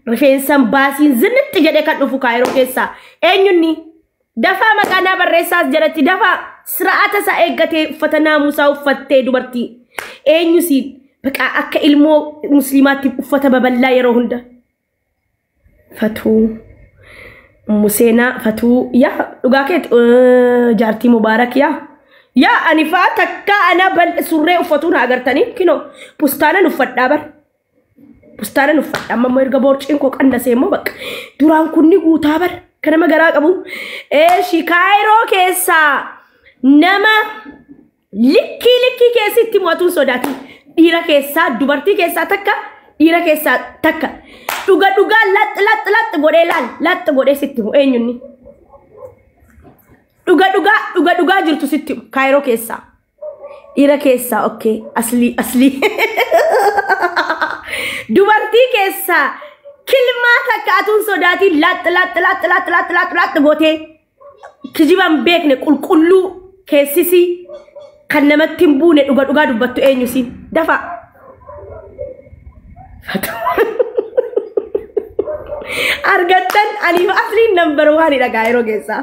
rifeensan baasiin zinnitti jedhee kan dhufu Kaayiroo keessa eenyunni dafaa maqaanaa barreessaas jalatti dafaa sira'ata isaa eeggatee uffata naamusaa uffattee dubartii eenyusi baqa akka ilmoo musliimaatti uffata babal'aa yeroo hunda Fatuu Museenaa Fatuu yaa dhugaa kee jaartii Mubaarak yaa ani faa takka ana bal surree uffatuun agartanii kino pustaana uffadhaa bar pustaana uffadhaa amma erga boorciin koo qandasee immoo bakka duraan kunni guutaa bar kana magaraa qabu shi Kaayiroo keessa nama likki keessatti mootuun sodaati dhiira keessaa dubartii keessaa takka dhiira keessaa takka dhuga lat godhee laal lat godhee sitti eenyunni dhuga jirtu sitti Kaayiroo keessaa dhiira keessaa okay asli dubartii keessaa kilmaa takka atuun sodaati lat gootee kijiban beekne qulqulluu keessisi kan namatti hin buune dhuga dubbattu eenyusi dafa argattan ani asliin number 1 dha Kaayiroo keessaa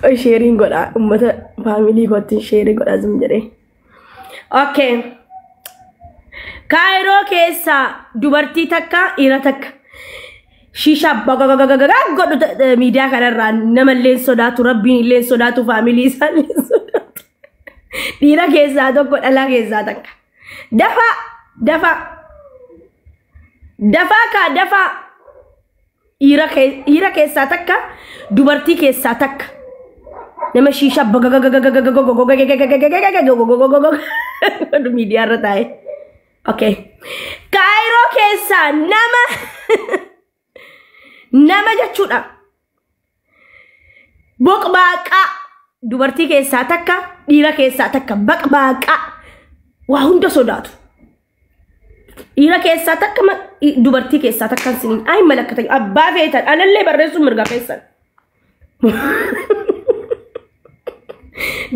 Koi sharing godha ummata family gotti sharing godha zum jedhe okay Kaayiroo keessa dubartii takka dhiira takka shisha godhu media kanarraa nama illee sodaatu rabbiin illee sodaatu family isaa illee sodaatu dhiira keessaa tokko dhalaa keessaa takka dafa dhiira keessaa takka dubartii keessaa takka nama shisha media irra taa'e okay Kaayiroo keessaa nama jechuudha boqbaaqa dubartii keessaa takka dhiira keessaa takka boqbaaqa waa hunda sodaatu dhiira keessaa takka dubartii keessaa takka siniin ay malakkatan abbaa feetan anallee barreessu mirga keessan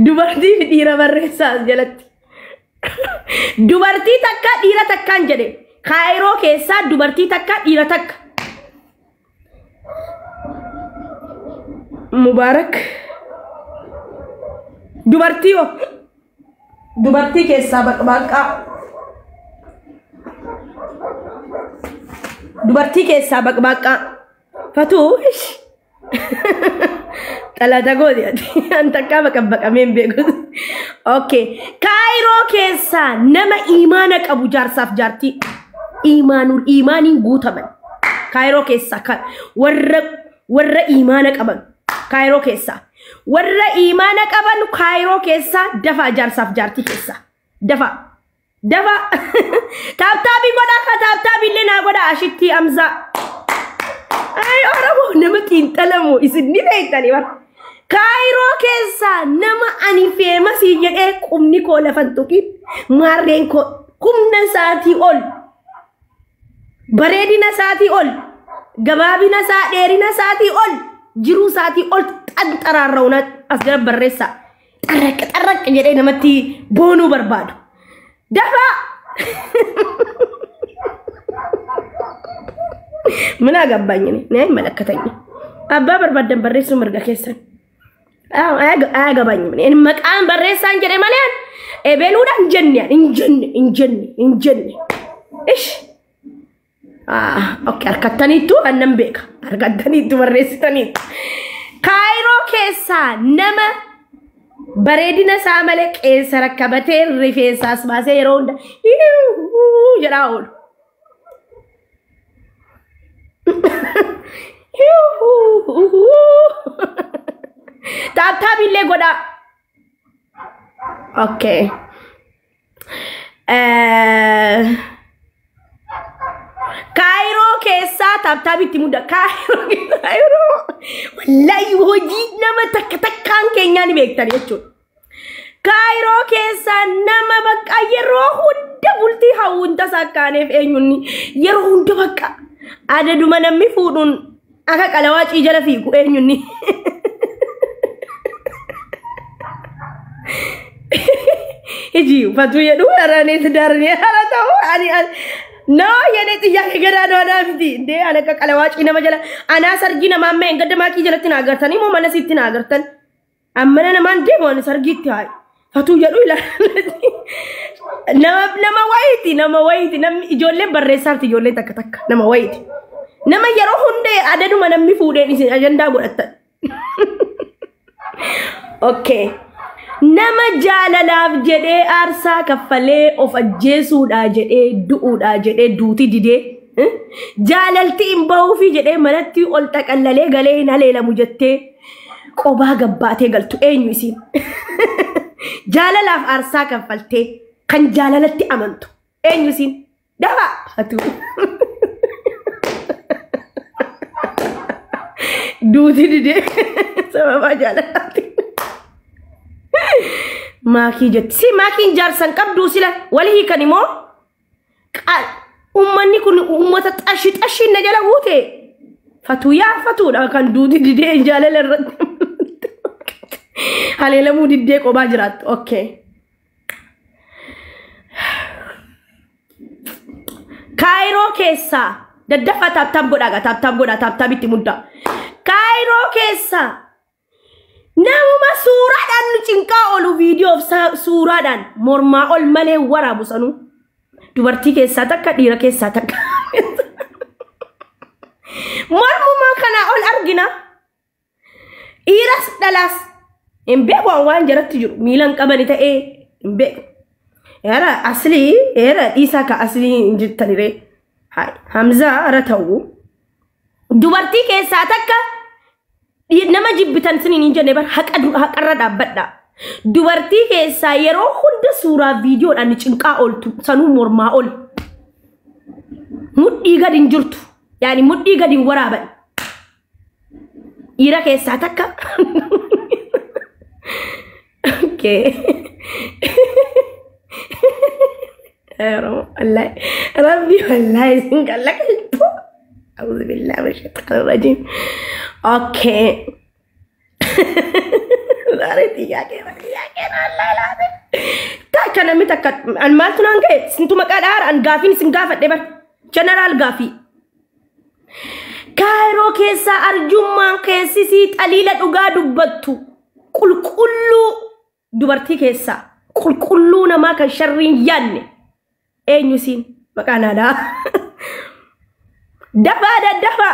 dubartii fi dhiira barreessaa jalatti dubartii takka dhiira takkaan jedhe Kaayiroo keessaa dubartii takka dhiira takka Mubaarak dubartii keessaa boqbaaqa dubartii keessaa boqbaaqa Fatuu talata gooti antakka baqameen beeku okay Kaayiroo keessaa nama iimaana qabu jaarsaaf jaartii iimaaniin guutaman Kaayiroo keessaa warra iimaana qaban Kaayiroo keessaa warra iimaana qaban Kaayiroo keessaa dafa jaarsaaf jaartii keessaa dafa taaptaabii godha ka taaptaabii illee naa godha ashitti amza ay oromoo nama xiinxalamoo isin ni beektanii bara Kaayiroo keessaa nama ani feemasii jedhee qubni koo lafan tuqin maarreen koo humna isaatii ol bareedina isaatii ol gabaabina isaa dheerina isaatii ol jiruu isaatii ol xanxaraarrauna as jala barreessa xarraq jedhee namatti boonuu barbaadu dafa mana gabbanyine nee malakkatanye abbaa barbaadan barreessu mirga keessan aya gabanyine en maqaan barreessaan jedhe maleen ebeluudhaan injenne ish okay arkattaniitu annan beeka arkattaniitu barreessitaniitu Kaayiroo keessaa nama bareedina isaa malee qeessa rakkabatee rifeensaas baasee yeroo hunda jedhaa oolu taaptaabii illee godhaa okay Kaayiroo keessaa taaptaabiitti mudda Kaayiroo wallahi hojii nama takkaan keenyaa ni beektan jechuudha Kaayiroo keessaa nama bakka yeroo hunda bultii hawwunta sakkaaneef eenyunni yeroo hunda bakka adaduma namni fuudhuun akka qalawaacii jala fiigu eenyunni Iji Fatuu jedhu araneet darnee hala ta'u ani No, yani tiya kegara do na fiti. De ana ka kalawach ina majala. Ana sargi na mamme engada ma ki jalatin agartani mo mana sitin agartan. Amma na man de mo sargi ti. Fatu yadu ila. Nama waiti nam ijolle barresarti ijolle tak nama waiti. Nama yaro hunde adadu manam mi fude ni agenda godata. Okay. Nama jaalalaaf jedhee aarsaa kaffalee of ajjeesuudha jedhee du'uudha jedhee duuti didee jaalalti hin bahuufi jedhee manatti ol xaqallalee galee hin haleelamu jettee qobaa gabbaatee galtu eenyu isiin jaalalaaf aarsaa kaffaltee kan jaalalatti amantu eenyu isiin daba hatu duuti didee sababa jaalalaatti Maki jet si makin jarsan kabdu sila walihi kanimo qal ummanni kun ummata tashi najala wute fatu da kan dudi dide jalala rat halela mu dide ko bajirat okay Cairo kessa daddafa tab goda bitti mudda Cairo kessa Nama suradan cinka olu video suradan morma ol male warabu sanu dubartii keessa takka dhiira keessa takka mormu ma kana ol argina iras dalas embe waan jaratti jiru milan qabani ta'e embe era asli era isa ka asli injittanire hay hamza ratawu dubartii keessa takka nama jibbitan sinin injane bar haqarra dhaabbadha dubartii keessa yeroo hunda suuraa viidiyoodhaan cinqaa oltu sanuu mormaa ol mudhii gadin jirtu yaani mudhii gadin waraaban dhiira keessa takka okay rabbi wallahi singalaka أعوذ بالله من الشيطان الرجيم أوكي دارتي يا كنا الله العظيم تاكنا متى أن ما تنانجت سنتو مكادار أن غافين سنغافت دبر جنرال غافي كايرو كيسا أرجمان كيسي سيت أليلة أغادو بطو كل دبرتي كيسا كل نما كشرين ياني أي نسين مكانا دا دفا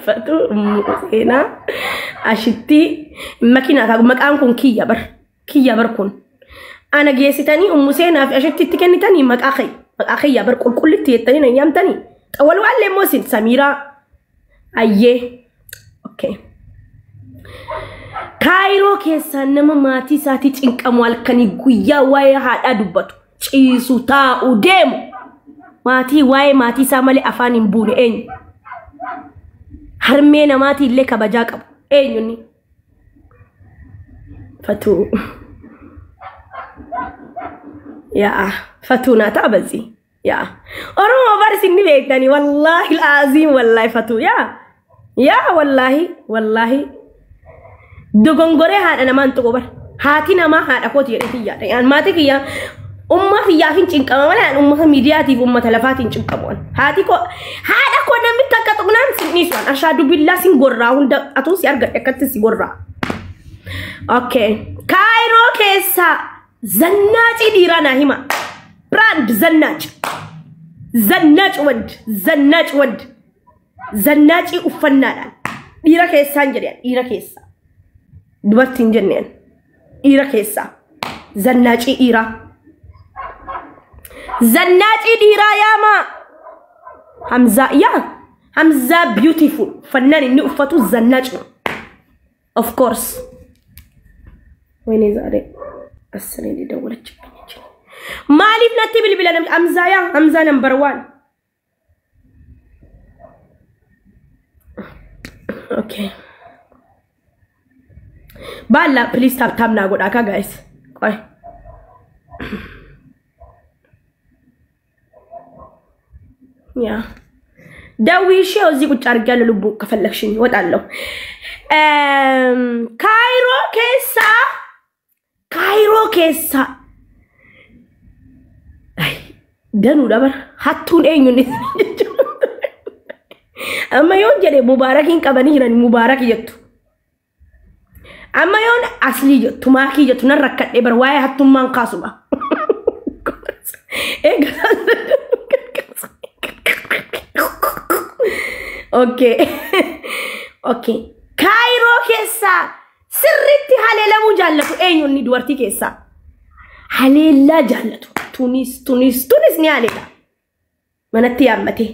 Fatu Musena ashiti makina ka makan kun kiya bar kun ana geesitani Musena fi ashiti tikenitani makakhi ya bar kullitti yetani yamtani tawal walle mosin Samira ayye okay Cairo keessa nama maati saati cinqamu alkani guyya waye hada dubbatu ciisu ta udemu mati waye mati samale afani mbune enyu harmena mati ille kabaja qabu enyu ni fatu ya fatuna tabazi ya oro barsi ni bektani wallahi alazim wallahi fatu ya wallahi dogongore hada naman to gobar hati nama hada ko tiyati ya yan mati kiya umma fiya fin cinqama wala umma mediati umma talafatin cinqamon hati ko hada ko nan mitaka tunan siniswan ashadu billahi sin gorra hunda atusi arga ekatti si gorra okay Cairo kessa zannaci dirana hima brand zannach wand zannaci ufannada dira kessa njeriya dira kessa dubartin jenneen dira kessa zannaci dira yama Hamza beautiful fannani ni ufatu zannach of course when is are asli di dawlach malif natti bilbilan Hamza number 1 okay Bala please tap na goda ka guys koy yeah dawi show zi ku chargal lubu ka falakshin wadallo Cairo kessa danuu dabar hattuun eenyuun amma yoon jedhe Mubaarakiin qabanii jiran Mubaarak jettu amma yoon Aslii jettu Maakii jettu nan rakkadhee bar waa'ee hattummaan kaasuma okay Kaayiroo keessaa sirriitti haleelamuu jaallatu eenyuun ni dubartii keessaa haleellaa jaallatu Tunis ni haleela manatti yaammate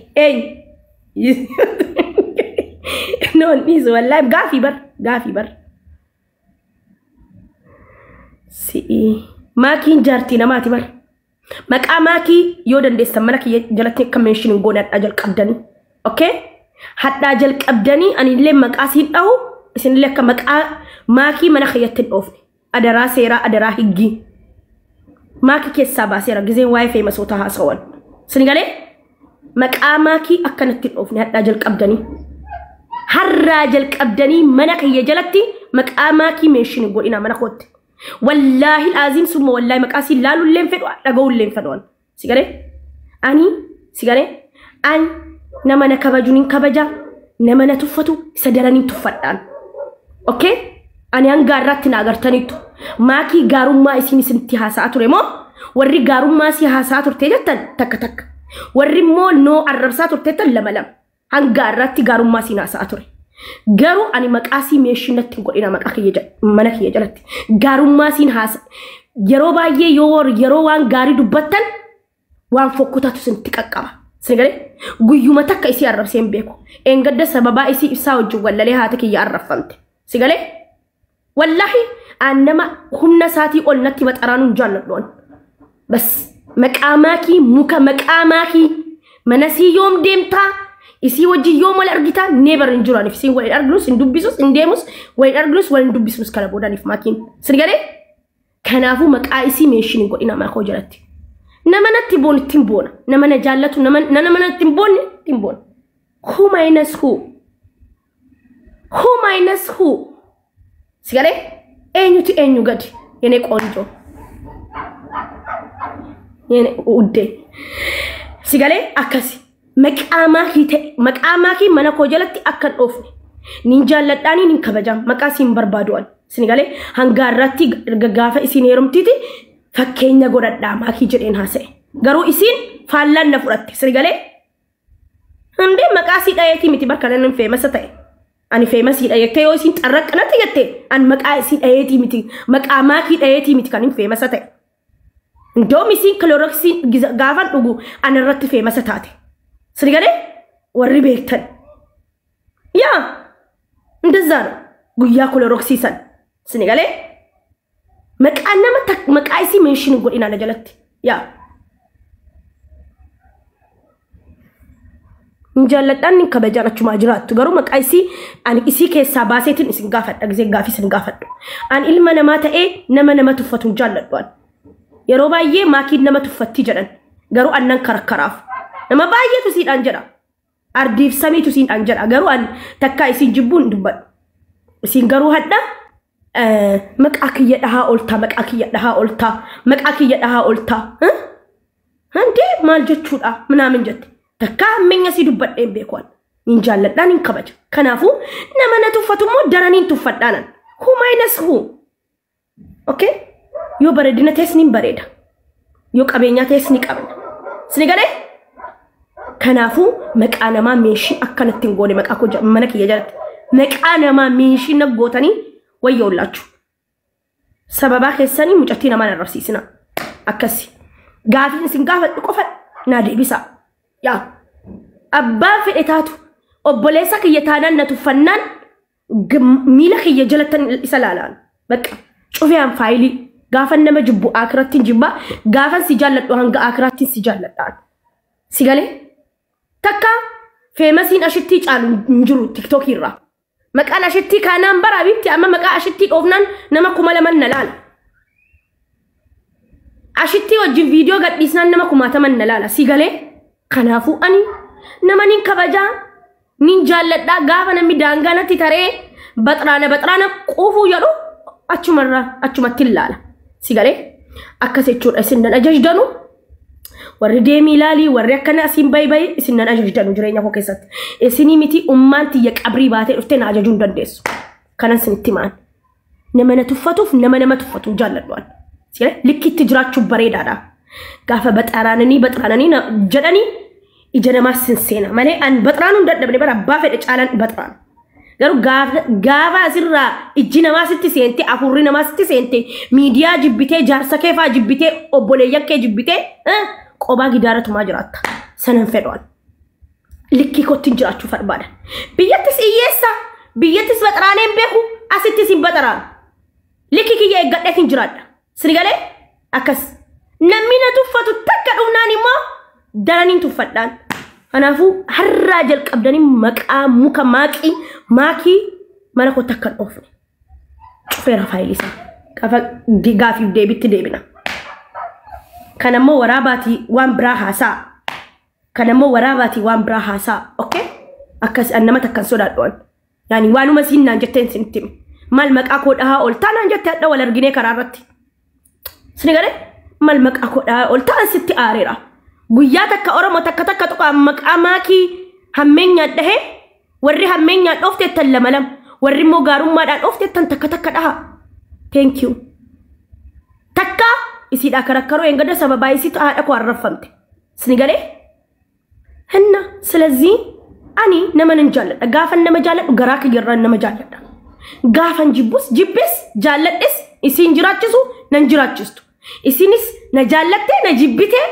non is wallahi gaafi bar si Maakiin jaartii namaati bar maqaa Maakii yoo dandeessan mana kiyya jalatti akka mention goone hadhaa jalqabdanii okay hadhaa jalqabdanii ani illee maqaa siin dhahu isin illee akka maqaa Maakii mana kiyyatti dhoofne adaraa seeraa adaraa higgi Maakii keessaa baaseera gizeen waa'ee feemasoota haasawan sin galee maqaa Maakii akkanatti dhoofne hadhaa jalqabdanii harraa jalqabdanii mana kiyya jalatti maqaa Maakii mention godhina mana kootti wallahi alazim summa wallahi maqaa siin laalu illee fedhu dhaga'u illee fedhu sigare an nama na kabajuun kabaja nama na tuffatu isa daraniin tuffadhaan okay ani hangaarratti na agartanitu Maakii gaarummaa isinitti haasaa ture moo warri gaarummaa si haasaa turte jettan takka warri moo no arrabsaa turte tan lama hangaarratti gaarummaa si haasaa ture garuu ani maqaa si meeshinatti godhina maqaa kiyya mana kiyya jalatti gaarummaa si haasaa yeroo baay'ee yeroo waan gaarii dubbattan waan fokkutatu sinti qaqqaba sigale guyyuma takka isi arrabseen beeku engadda sababa isi ibsaa wajjin wallalee haata kiyya arrafamte sigale wallahi annama humna saati ol natti maxaraanun jaalladhoon bas maqaa Maakii muka maqaa Maakii manasi yoom deemtaa isi wajjin yoom wal argita never injuran if sin wal argnus indubisus indemus wal argnus wal indubisus kala bodanif Maakiin sigale kanaafu maqaa isi mention godhina Maakoo jalatti nama natti boonittiin boona nama na jaallatu nama natti boonna who minus who sigale eenyuti eenyu gadi yene qoonjo yene udde sigale akasi maqaa Maakii mana koo jalatti akkan dhoofne nin jaalladhaanii nin kabajam maqaa siin barbaadu'an sigale hangaarratti gaafa isin heerumtiti fakkeenya godhadhaa Maakii jedheen haasa'e garuu isin faallaan na fudhatte sigale hande maqaa si dhayeeti miti barkanan feemasa ta'e ani feemasi dhayeete yoo isin xarraqnatti jette an maqaa si dhayeeti miti maqaa Maakii dhayeeti miti kan feemasa ta'e ndoom isin Cloroxin gaafan dhugu an irratti feemasa taate sigale warri beektan yaa እንደዛ ነው ጉያ Cloroxin san sigale maqaa nama maqaa isi mention godhina na jalatti yaa injalladhaan nin kabajaan achuma jiraattu garuu maqaa isi ani isi keessaa baaseetiin isin gaafadha gizee gaafii isin gaafadhu an ilma namaa ta'ee nama tuffatu jaalladhaan yeroo baay'ee Maakiin nama tuffatti jedhan garuu annan karakkaraaf nama baay'eetu siidhaan jedha ardiif samiitu siidhaan jedha garuu an takka isin jibbuun dubbadhu isin garuu hadda maqaa kiyya dhahaa oltaa hande maal jechuudha minaamin jette takka ammenya si dubbadheen beekwaan nin jaalladhaan nin kabaja kanaafu nama na tuffatu moo daraniin tuffadhaanan who minus who okay yoo bareedina tees nin bareeda yoo qabeenyaa tees ni qabna sigale kanaafu maqaa namaa meeshii akkanatti hin goone maqaa koo mana kiyya jalatti maqaa namaa meeshii na gootanii wayyoollachu sababa keessanii mucattii namaa narrabsiisina akkasi gaafin isin gaafadhu qofa na deebisa yaa abbaan fedhe taatu obboleessa kiyya taanaan na tuffannaan miila kiyya jalattan isa laalaan bakka cufiyaan faayilii gaafan nama jibbu akiraattiin jibbaa gaafan si jaalladhu hanga akiraattiin si jaalladhaan sigale takka feemasiin ashittii caalu hin jiru TikTok irraa maqaan ashittii kaanaan baraabitti amma maqaa ashittii dhoofnaan nama 2,000 na laala ashittii wajjin viidiyoo gadhiisnaan nama 10,000 na laala sigale kanaafu ani nama nin kabajaa nin jaalladhaa gaafa namni daangaanatti taree baxraana quufuu jedhu achumatti ilaala sigale akkas jechuudha isin nan ajajdanu warri deemii ilaalii warri akkana asiin bayi isin nan ajajdan jireenya koo keessatti isinii miti ummaanti ya qabrii baatee dhuftee na ajajuu hin dandeessu kanan sinitti maan nama na tuffatuuf nama tuffatu jaalladhuan sire likkitti jiraachuu bareedaadha gaafa baxaraananii jedhanii ija namaa sinseena malee an baxaraanuu dadhabne bara abbaa fedhe caalan baxaraan garuu gaafa asirraa ijji namaa sitti seente afurri namaa sitti seente miidiyaa jibbitee jaarsa keefaa jibbitee obboleeyyan kee jibbitee qobaa gidaaratumaa jiraatta sanan fedhoon likkii kottiin jiraachuu barbaadan biyyattis iyyeessa biyyattis baxaraaneen beeku asittis hin baxaraan likkii kiyya eeggadheetiin jiraadha sirgalee akkas namni na tuffatu takka dhumnaan immoo daraniin tuffadhaan kanaafuu har'aa jalqabdanii maqaa muka maakii mana koo takka dhoofne cufeera faayilisa gaafiif deebitti deebina kanammoo waraabaati waan biraa haasaa okay akkas annama takkan sodaadhoon yaani waanuma siinnaan jetteen sinitti mal maqaa koo dhahaa oltaa naan jettee hadha wal arginee karaa irratti sinigale mal maqaa koo dhahaa oltaa sitti aareera guyyaa takka oromoo takka tuqaa maqaa maakii hammeenyaa dhahe warri hammeenyaa dhoofteettan lama warri immoo gaarummaadhaan dhoofteettan takka dhaha thank you takka isiidhaa karakkaroo engada sababaa isiitu haadha koo arraffamte sinigale hanna ስለዚህ ani nama nan jaalladha gaafan nama jaalladhu garaa kiyyarraan nama jaalladha gaafan jibbis jaalladhis isin jiraachisu nan jiraachistu isinis na jaallatte na jibbite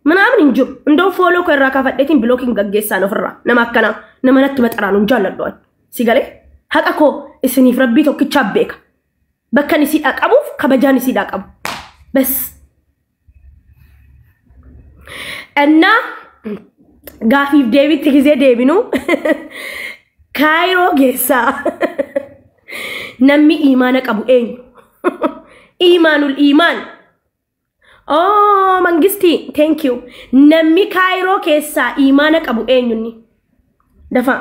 ምናምን እንጆ እንደው ፎሎ ከራ ካፈደቲን ብሎኪንግ ገገሳ ነው ፍራ ነማከና ነመነት በጠራኑ ጃለዶን ሲገለ ሐቀኮ እስኒ ፍረቢ ቶክቻ ቤካ በከኒ ሲዳቀቡ ከበጃኒ ሲዳቀቡ በስ እና ጋፊፍ ዴቪድ ጊዜ ዴቪኑ ካይሮ ጌሳ ነሚ ኢማነ ቀቡ ኤኝ ኢማኑል ኢማን Oh, mangisti, thank you. Nami Cairo kesa imana kabu enyuni. Dafa.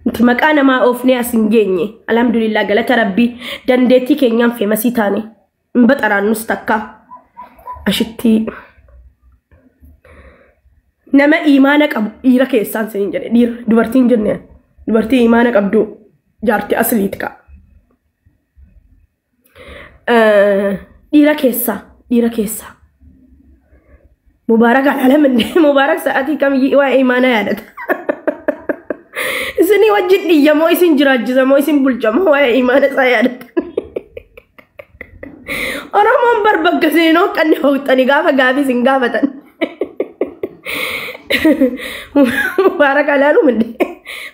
Nti makana ma ofne asingenye. Alhamdulillah galata rabbi dandeti kenyam famasi tane. Mbatara nustakka. Ashitti. Nama imana kabu ira kesan sinjane. Dir dubartin jenne. Dubarti imana kabdu jarti aslitka. Dira kesa Mubarak alamin Mubarak saati kam wa imana yadat isini wajid diya mo isin jirajisa mo isin bulchama wa imana sayadat orang mo barbaggasino kan hawtani gafa gafi singafatan Mubarak alamin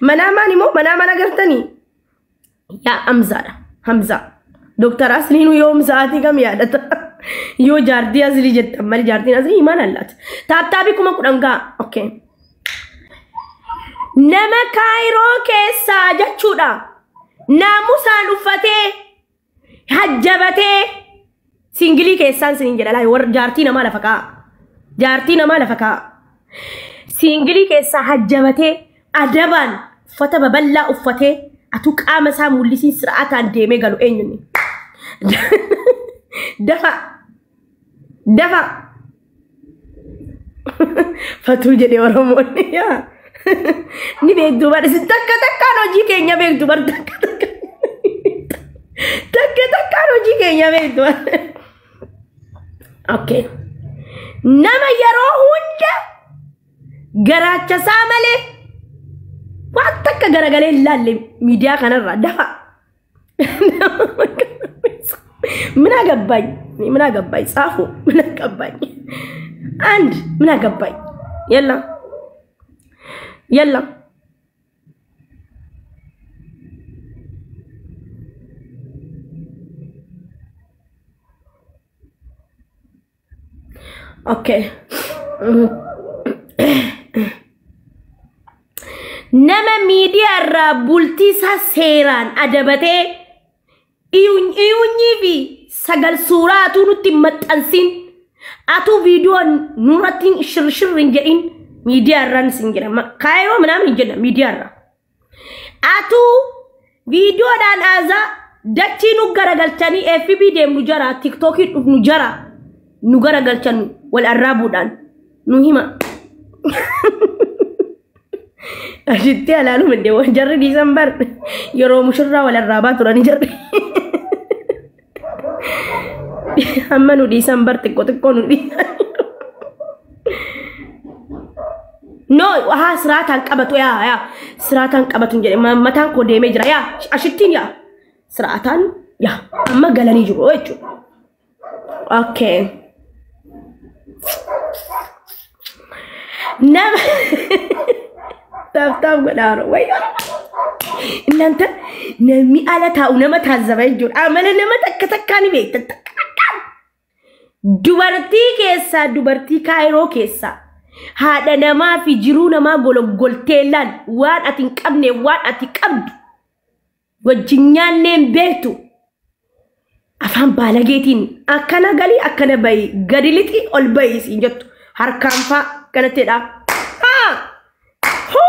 manama nagartani ya Hamza Dokter Aslinu yom saati kam yaadata yoo jaartii asli jettan mal jaartiin asli iman allat taataabi kuma kudanga okay nama Cairo keessa jechuudha naamusaan uffatee hajjabatee singilii keessaan sin jedha laa war jaartii nama lafa kaa singilii keessa hajjabatee adabaan uffata baballaa uffatee atu qaama isaa mul'isiin siraataan deemee galu eenyuuni dafa fatu jedhe oromoonni yaa ni beektu bar si takka hojii keenya beektu bar takka hojii keenya beektu okay nama yeroo hunda garaacha isaa malee waan takka garagalee ilaalle miidiyaa kanarra dafa ምን አገባኝ ጻፉ ምን አገባኝ አንድ ምን አገባኝ የለም ኦኬ ነመ ሚዲያ ራ ቡልቲሳ ሴራን አደበቴ Iyunyi fi sagal suuraa atu nutti maxxansin atu video nuratin shirrin jedhin media ran singina Cairo manam jenna media ra atu video dan aza dachi nu garagalchani FB dem nu jara TikTok nu jara نقرأ قلتن والأرابودان نهما أشتي على لو من ديوان جري ديسمبر يرو مشرة والأرابات راني جري أما نو ديسمبر تكو نو No, seratan kabatu ya. Seratan kabatu jadi matan ko damage ya. Ashitin ya. Seratan ya. Amma galani juga itu. Okay. Nama tahu benar. Wait. Nanti nami ala tahu nama tazabay jur. Amana nama takkan ni be. Dubarti Cairo kesa. Hada nama fi jiru nama goltelan wan atin qabne wan ati qabdu wajinyan nem betu afan balagetin akana gali akana bay gadiliti ol bay sinjot harkan fa kana teda ha ho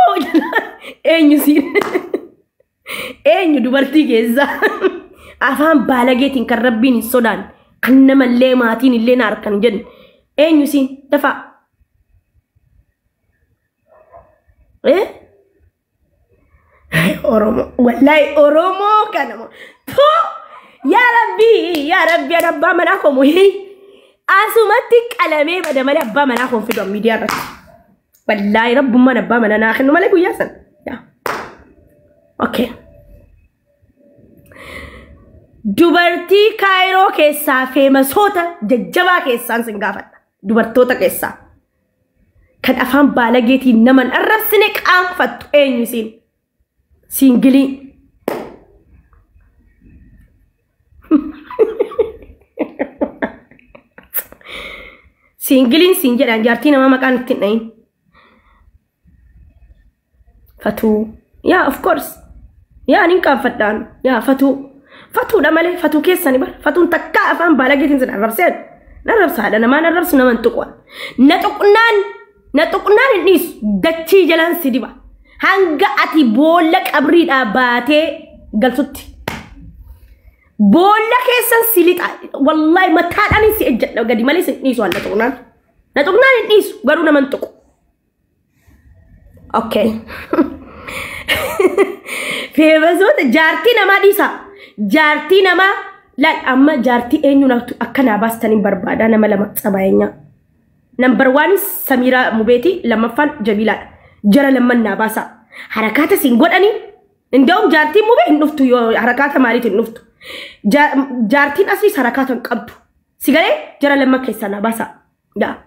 enyu sin enyu dubarti keza afan balagetin karabbin sodan kannama lematin lena arkan jen enyu sin dafa eh Oromo wallahi Oromo kanamo to ya rabbi rabba manako muhi asumati kalame bada mala abba manako fi dom media rat wallahi rabbu man abba manana akhnu malaku yasan ya okay dubarti Cairo kessa famous hota jajjaba kessan singafat dubartota kessa kan afan balageti naman arrasne qam fat enyusin singili singilin sinjara jarti nama makan tinain fatu yeah of course yeah ninka fadan yeah fatu damale fatu kesani bar fatu takka afan balageti sin arrased narabsa hada nama narabs naman tuqwa Natukunan nis dachi jalan sidiba hanga ati bolak abri abate galsutti bolak kesan silit wallahi matadani si ejjat gadi malis nis wala natukunan nis baru naman tuku okay febazot jarti nama disa jarti nama la amma jarti enyu na akana bastani barbada nama lama sabaynya Number 1 Samira Mubeti lama fan Jamila jara lama nabasa harakata singgot ani ndom jarti mube nuftu yo harakata maliti nuftu jarti asli harakata qabdu sigale jara lama kesa nabasa ya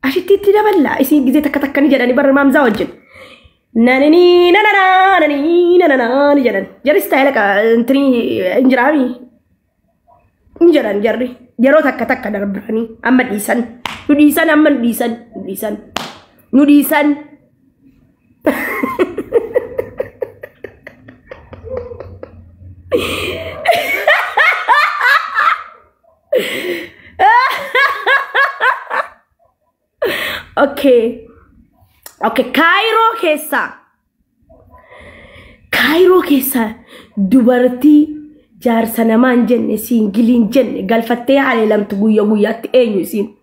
ashiti tidaballa isi gize takatakkani jadani bar mamza wajin nanani jadan jari style ka entri injrami injaran jarri jaro takka darbrani amma disan nudisan okay Cairo kesa dubarti jar sanaman jenne singilin jenne galfatte ale lam tuguya guyat enyu sin